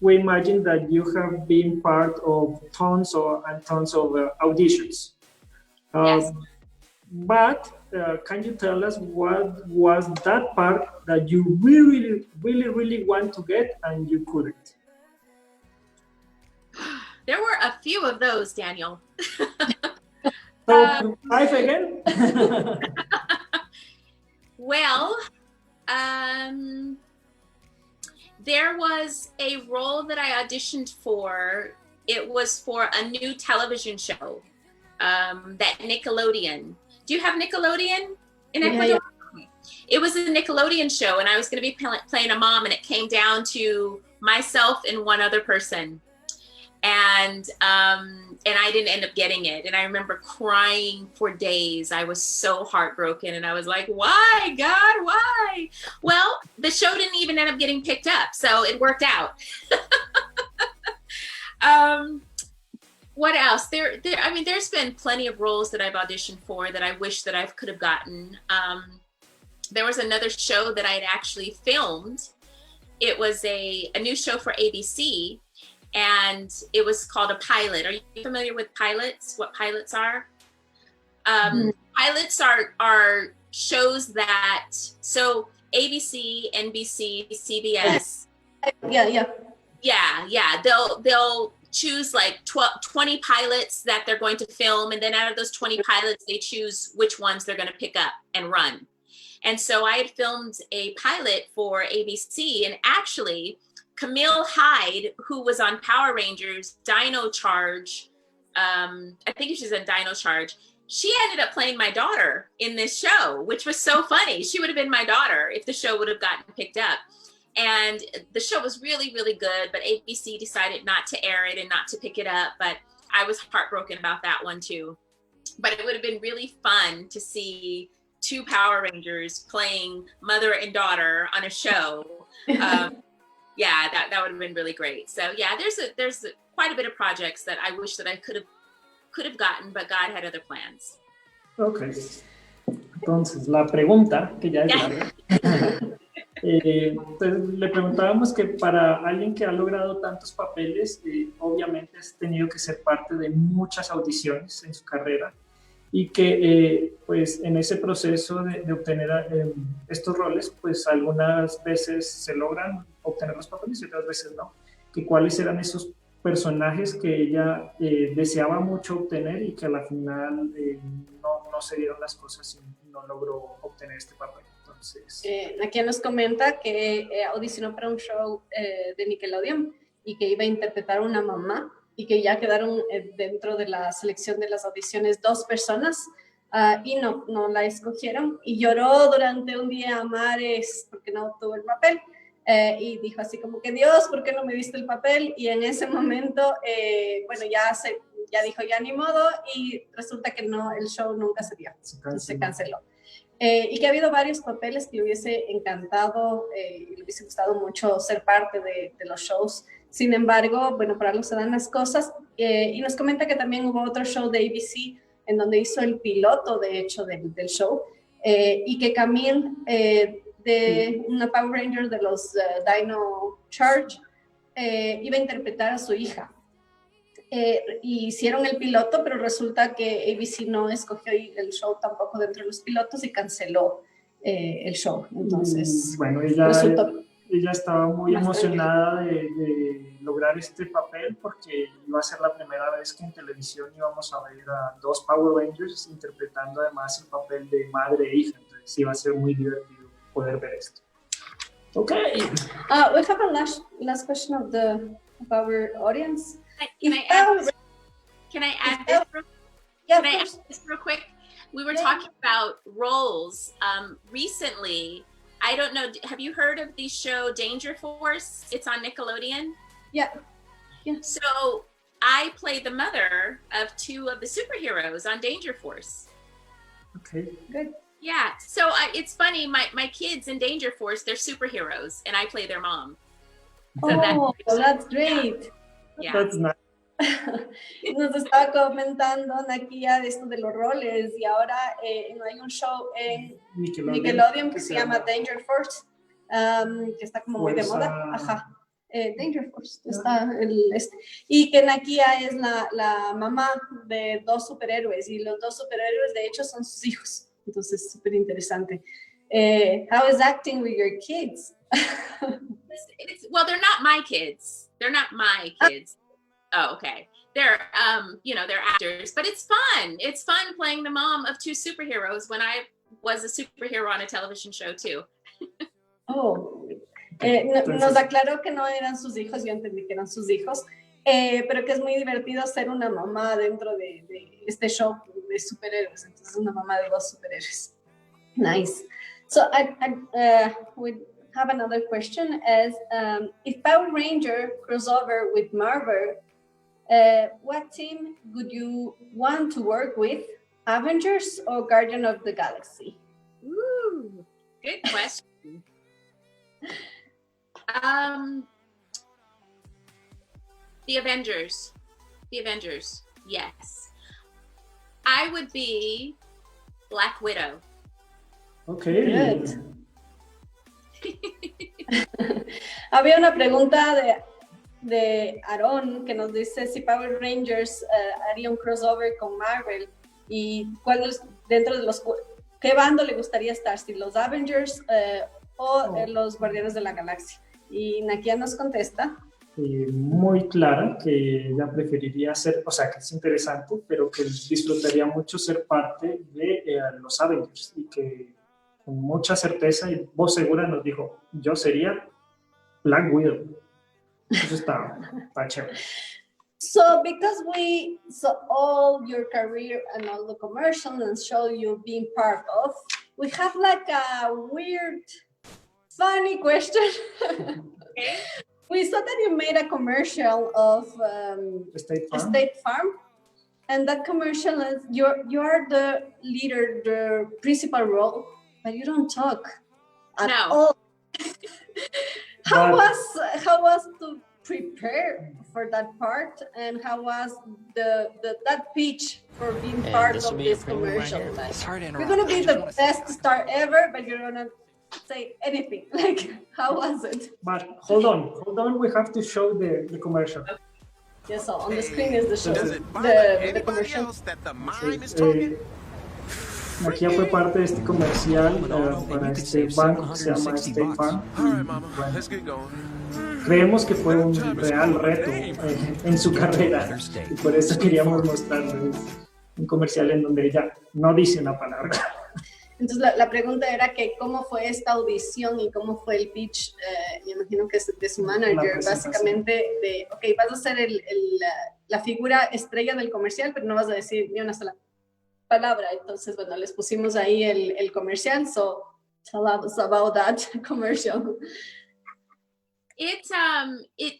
we imagine that you have been part of tons and tons of auditions. Yes. But can you tell us what was that part that you really want to get and you couldn't? There were a few of those, Daniel. So 5 again? Well, there was a role that I auditioned for. It was for a new television show that Nickelodeon. Do you have Nickelodeon in Ecuador? Yeah. It was a Nickelodeon show, and I was going to be playing a mom, and it came down to myself and one other person. And I didn't end up getting it. And I remember crying for days. I was so heartbroken. And I was like, why, God, why? Well, the show didn't even end up getting picked up. So it worked out. What else? I mean, there's been plenty of roles that I've auditioned for that I wish that I could have gotten. There was another show that I had actually filmed. It was a new show for ABC. And it was called a pilot. Are you familiar with pilots? What pilots are? Pilots are shows that, so ABC, NBC, CBS. Yeah. They'll choose like 20 pilots that they're going to film. And then out of those 20 pilots, they choose which ones they're going to pick up and run. And so I had filmed a pilot for ABC, and actually, Camille Hyde, who was on Power Rangers, Dino Charge, I think she's in Dino Charge, she ended up playing my daughter in this show, which was so funny. She would have been my daughter if the show would have gotten picked up. And the show was really, really good, but ABC decided not to air it and not to pick it up. But I was heartbroken about that one too. But it would have been really fun to see two Power Rangers playing mother and daughter on a show. Yeah, that would have been really great. So yeah, there's quite a bit of projects that I wish that I could have gotten, but God had other plans. Okay. Entonces, la pregunta, que ya es larga, entonces le preguntábamos que para alguien que ha logrado tantos papeles, obviamente has tenido que ser parte de muchas audiciones en su carrera, y que pues en ese proceso de obtener estos roles, pues algunas veces se logran obtener los papeles y otras veces no. Que cuáles eran esos personajes que ella deseaba mucho obtener y que a la final no se dieron las cosas y no logró obtener este papel. Entonces, Nakia nos comenta que audicionó para un show de Nickelodeon y que iba a interpretar a una mamá, y que ya quedaron dentro de la selección de las audiciones 2 personas y no la escogieron, y lloró durante un día a mares porque no obtuvo el papel, y dijo así como que Dios, ¿por qué no me diste el papel? Y en ese momento, bueno, ya dijo ya ni modo, y resulta que no, el show nunca se dio, se canceló. Y que ha habido varios papeles que le hubiese encantado y le hubiese gustado mucho ser parte de los shows. Sin embargo, bueno, para algo se dan las cosas. Y nos comenta que también hubo otro show de ABC en donde hizo el piloto, de hecho, del show, y que Camille, de una Power Ranger de los Dino Charge, iba a interpretar a su hija. Hicieron el piloto, pero resulta que ABC no escogió el show tampoco dentro de los pilotos y canceló el show. Entonces, bueno, ella estaba muy emocionada de lograr este papel porque iba a ser la primera vez que en televisión íbamos a ver a 2 Power Rangers interpretando además el papel de madre e hija. Entonces iba a ser muy divertido poder ver esto. Okay. We have a last question of our audience. Can I add this real quick? We were talking about roles recently. I don't know, have you heard of the show Danger Force? It's on Nickelodeon. Yeah. So I played the mother of 2 of the superheroes on Danger Force. Okay, good. Yeah, so it's funny, my kids in Danger Force, they're superheroes, and I play their mom. So that's great. Yeah. That's nice. Nos estaba comentando Nakia de esto de los roles, y ahora hay un show en Nickelodeon que se llama Danger Force, que está como muy de moda. Ajá. Danger Force está y que Nakia es la mamá de 2 superhéroes, y los 2 superhéroes de hecho son sus hijos. Entonces, súper interesante. How is acting with your kids? Well, they're not my kids. They're not my kids. Oh, okay. They're, they're actors, but it's fun. It's fun playing the mom of 2 superheroes when I was a superhero on a television show too. Nos aclaró que no eran sus hijos, yo entendí que eran sus hijos, pero que es muy divertido ser una mamá dentro de este show de superhéroes. Entonces, una mamá de dos superhéroes. Nice. So we have another question as if Power Ranger crossover with Marvel, what team would you want to work with? Avengers or Guardian of the Galaxy? Ooh, good question. The Avengers. The Avengers, yes. I would be Black Widow. Okay. Good. Había una pregunta de Aaron que nos dice si Power Rangers haría un crossover con Marvel y cuál es dentro de los qué bando le gustaría estar, si los Avengers o los Guardianes de la Galaxia. Y Nakia nos contesta. Muy clara, que ella preferiría ser, o sea, que es interesante, pero que disfrutaría mucho ser parte de los Avengers y que con mucha certeza y voz segura nos dijo, yo sería Black Widow. Eso está chévere. So because we saw all your career and all the commercials and show you being part of, we have like a weird, funny question. Okay. We saw that you made a commercial of State Farm, and that commercial is you are the leader, the principal role, but you don't talk at all. How was to prepare for that part, and how was that pitch for being part of this commercial? Like, you're gonna be the best star ever, but you're gonna say anything. Like, how was it? But hold on, we have to show the commercial. Yes, so on the screen is the show, the commercial. Nakia fue parte de este comercial para este banco que se llama State Farm. Bueno, creemos que fue un real reto en su carrera y por eso queríamos mostrarles un comercial en donde ella no dice una palabra. Entonces la pregunta era que cómo fue esta audición y cómo fue el pitch, me imagino que es de su manager, básicamente de, ok, vas a ser la figura estrella del comercial, pero no vas a decir ni una sola palabra. Entonces, bueno, les pusimos ahí el comercial, so tell us about that commercial. It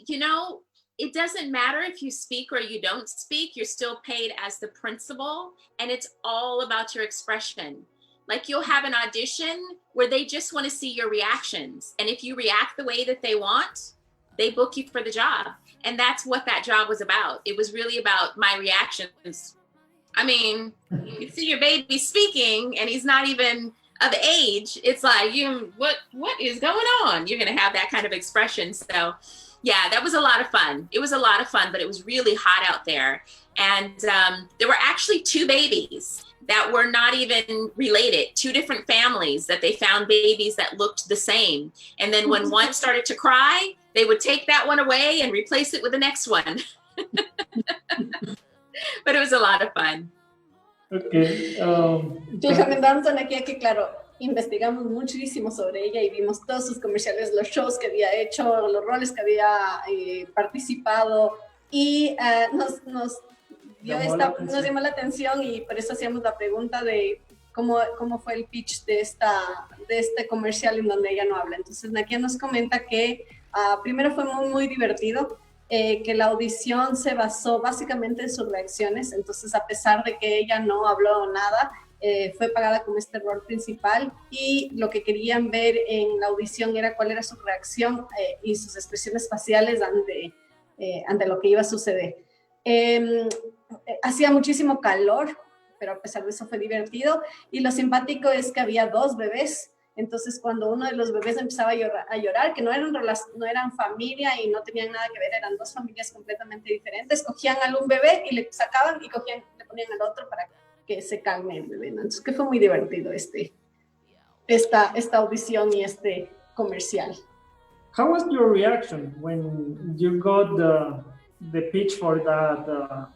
you know, it doesn't matter if you speak or you don't speak, you're still paid as the principal, and it's all about your expression. Like, you'll have an audition where they just want to see your reactions. And if you react the way that they want, they book you for the job. And that's what that job was about. It was really about my reactions. I mean, you see your baby speaking and he's not even of age. It's like, what is going on? You're going to have that kind of expression. So yeah, that was a lot of fun. It was a lot of fun, but it was really hot out there. And there were actually two babies that were not even related, two different families that they found babies that looked the same. And then when one started to cry, they would take that one away and replace it with the next one. But it was a lot of fun. Okay. Le comentamos a Nakia que, claro, investigamos muchísimo sobre ella y vimos todos sus comerciales, los shows que había hecho, los roles que había participado, y nos llamó la atención, y por eso hacíamos la pregunta de cómo fue el pitch de este comercial en donde ella no habla. Entonces Nakia nos comenta que primero fue muy divertido, que la audición se basó básicamente en sus reacciones. Entonces, a pesar de que ella no habló nada, fue pagada como este rol principal, y lo que querían ver en la audición era cuál era su reacción y sus expresiones faciales ante lo que iba a suceder. Hacía muchísimo calor, pero a pesar de eso fue divertido, y lo simpático es que había dos bebés. Entonces, cuando uno de los bebés empezaba a llorar, que no eran familia y no tenían nada que ver, eran dos familias completamente diferentes, cogían a un bebé y le sacaban y le ponían al otro para que se calme el bebé, ¿no? Entonces, que fue muy divertido esta audición y este comercial. How was your reaction when you got the pitch for that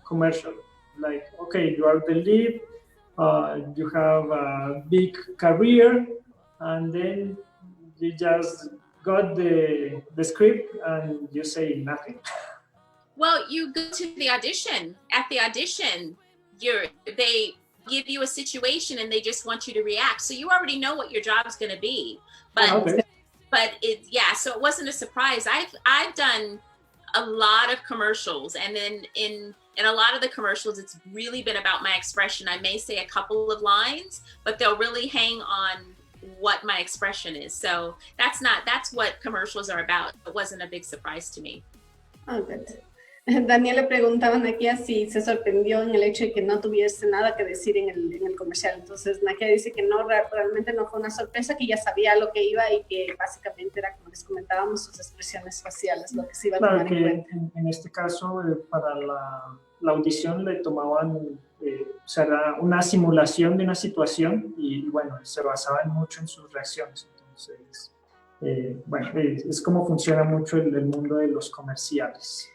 commercial? Like, okay, you are the lead, you have a big career, and then you just got the script and you say nothing. Well, you go to the audition. At the audition, they give you a situation and they just want you to react. So you already know what your job is going to be. But Okay. So it wasn't a surprise. I've done a lot of commercials, and then in a lot of the commercials, it's really been about my expression. I may say a couple of lines, but they'll really hang on what my expression is. So that's what commercials are about. It wasn't a big surprise to me. Oh, good. Daniel le preguntaba a Nakia si se sorprendió en el hecho de que no tuviese nada que decir en el comercial. Entonces Nakia dice que no, realmente no fue una sorpresa, que ya sabía lo que iba y que básicamente era, como les comentábamos, sus expresiones faciales, lo que se iba a tomar en cuenta. En este caso, para la audición le tomaban, o sea, era una simulación de una situación y bueno, se basaban mucho en sus reacciones. Entonces, bueno, es como funciona mucho el mundo de los comerciales.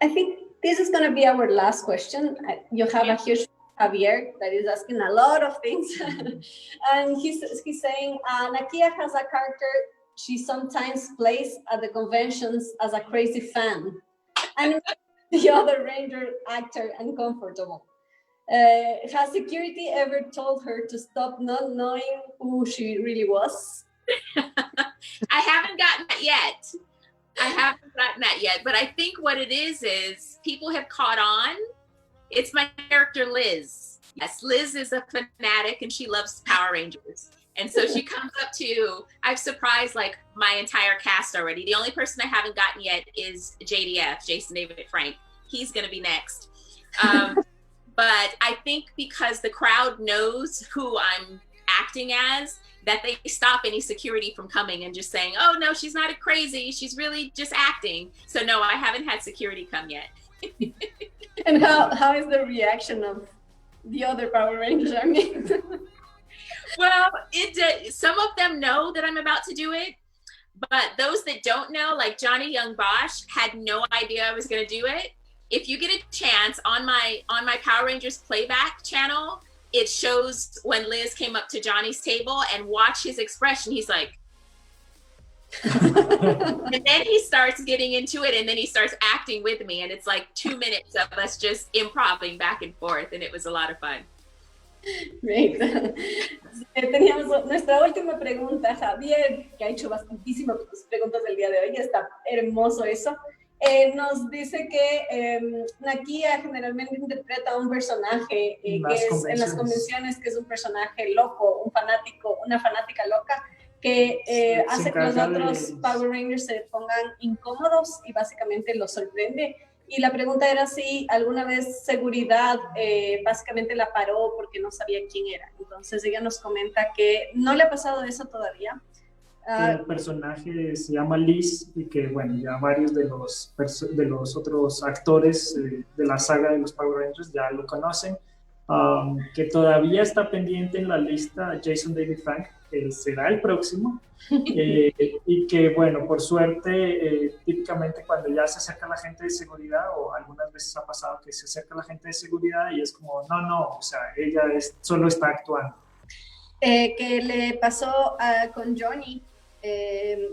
I think this is going to be our last question. You have a huge Javier that is asking a lot of things. And he's saying, Nakia has a character she sometimes plays at the conventions as a crazy fan. And the other ranger actor uncomfortable. Has security ever told her to stop not knowing who she really was? I haven't gotten that yet. But I think what it is people have caught on. It's my character, Liz. Yes, Liz is a fanatic and she loves Power Rangers. And so she comes up to, I've surprised like my entire cast already. The only person I haven't gotten yet is JDF, Jason David Frank. He's going to be next. But I think because the crowd knows who I'm acting as, that they stop any security from coming and just saying, oh no, she's not a crazy, she's really just acting. So no, I haven't had security come yet. And how is the reaction of the other Power Rangers? I mean, well, some of them know that I'm about to do it, but those that don't know, like Johnny Young Bosch, had no idea I was going to do it. If you get a chance on my Power Rangers playback channel, it shows when Liz came up to Johnny's table, and watch his expression. He's like, and then he starts getting into it, and then he starts acting with me, and it's like 2 minutes of us just improvising back and forth, and it was a lot of fun. Great. Teníamos nuestra última pregunta, Javier, que ha hecho bastantísimas preguntas del día de hoy. Está hermoso eso. Nos dice que Nakia generalmente interpreta a un personaje que es en las convenciones, que es un personaje loco, un fanático, una fanática loca, que hace que los otros Power Rangers se pongan incómodos y básicamente los sorprende. Y la pregunta era si alguna vez seguridad básicamente la paró porque no sabía quién era. Entonces ella nos comenta que no le ha pasado eso todavía. El personaje se llama Liz y que, bueno, ya varios de los otros actores de la saga de los Power Rangers ya lo conocen. Que todavía está pendiente en la lista Jason David Frank, que será el próximo. Y que, bueno, por suerte, típicamente cuando ya se acerca la gente de seguridad, o algunas veces ha pasado que se acerca la gente de seguridad y es como, no, o sea, ella solo está actuando. Que le pasó con Johnny.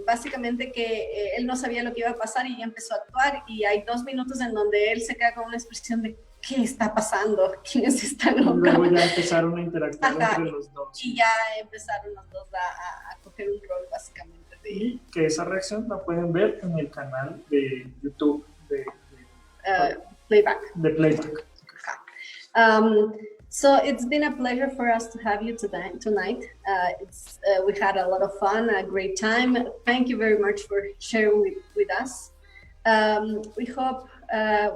Básicamente que él no sabía lo que iba a pasar y ya empezó a actuar, y hay 2 minutos en donde él se queda con una expresión de ¿qué está pasando? ¿Quién es esta loca? Luego ya empezaron a interactuar entre los dos. Y ya empezaron los dos a coger un rol básicamente. Y que esa reacción la pueden ver en el canal de YouTube de Playback. De Playback. So it's been a pleasure for us to have you tonight. We had a lot of fun, a great time. Thank you very much for sharing with us. We hope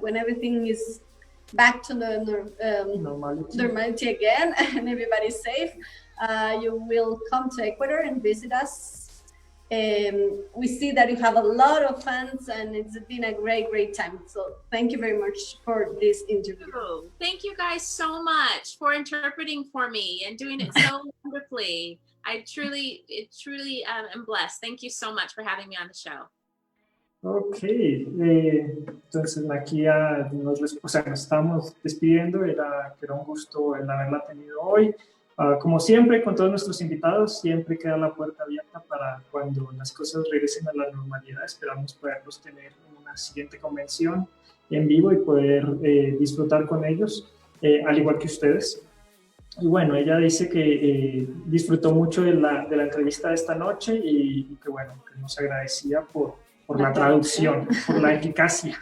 when everything is back to the normality again and everybody's safe, you will come to Ecuador and visit us. We see that you have a lot of fans and it's been a great time. So thank you very much for this interview. Thank you guys so much for interpreting for me and doing it so wonderfully. I truly am blessed. Thank you so much for having me on the show. Ok, entonces Nakia, nos estamos despidiendo, era un gusto el haberla tenido hoy. Como siempre, con todos nuestros invitados, siempre queda la puerta abierta para cuando las cosas regresen a la normalidad. Esperamos poderlos tener en una siguiente convención en vivo y poder disfrutar con ellos, al igual que ustedes. Y bueno, ella dice que disfrutó mucho de la entrevista de esta noche y que bueno, que nos agradecía por la traducción, por la eficacia.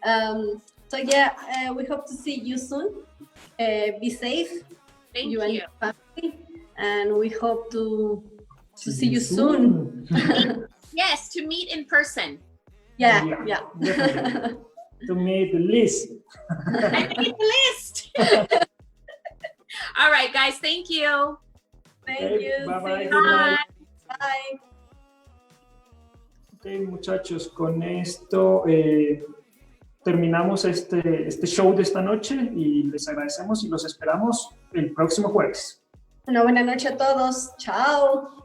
So yeah, we hope to see you soon. Be safe, Thank you and you. your family, and we hope to see you soon. Yes, to meet in person. Yeah. Definitely. To meet the list. I made the list. All right, guys, thank you. Thank you. Bye-bye. See Good you. night. Bye. Ok, muchachos, con esto terminamos este show de esta noche y les agradecemos y los esperamos el próximo jueves. Una buena noche a todos. Chao.